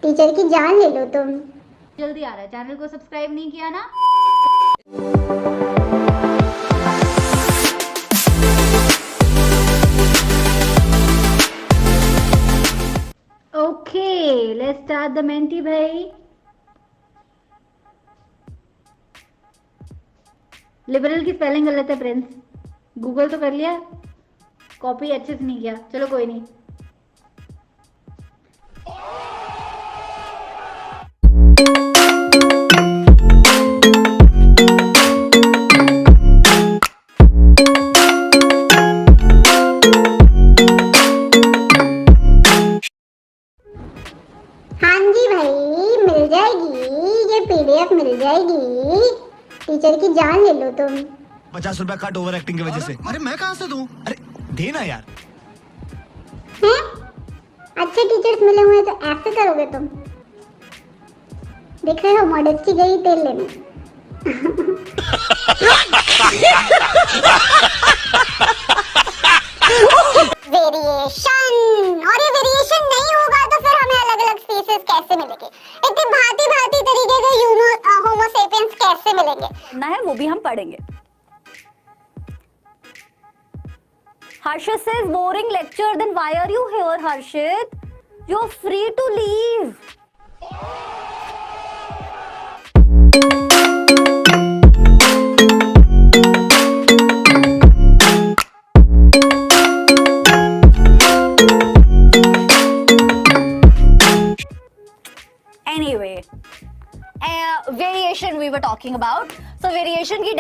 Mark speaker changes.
Speaker 1: Teacher की जान ले लो तुम।
Speaker 2: जल्दी आ रहा है, चैनल को सब्सक्राइब नहीं किया ना? Okay, let's start the mentee भाई। लिबरल की स्पेलिंग गलत है प्रिंस। गूगल तो कर लिया, कॉपी अच्छे से नहीं किया। चलो कोई नहीं।
Speaker 1: हाँ जी भाई, मिल जाएगी, ये पीडीएफ मिल जाएगी। टीचर की जान ले लो तुम।
Speaker 3: 50 रुपया कट ओवर एक्टिंग की वजह से। अरे मैं कहाँ से दूं? अरे देना यार।
Speaker 1: हैं? अच्छे टीचर्स मिले हुए तो ऐसे करोगे तुम? देख रहे हो, मॉडस्टी गई तेल लेने। वेरिएशन, और ये वेरिएशन नहीं होगा तो फिर हमें अलग अलग स्पीसीज कैसे मिलेंगे? इतने भांति भांति तरीके के होमो सेपियंस कैसे मिलेंगे?
Speaker 4: ना है वो भी हम पढ़ेंगे। Harshit says boring lecture, then why are you here, Harshit? You're free to leave. Anyway, variation we were talking about. So variation की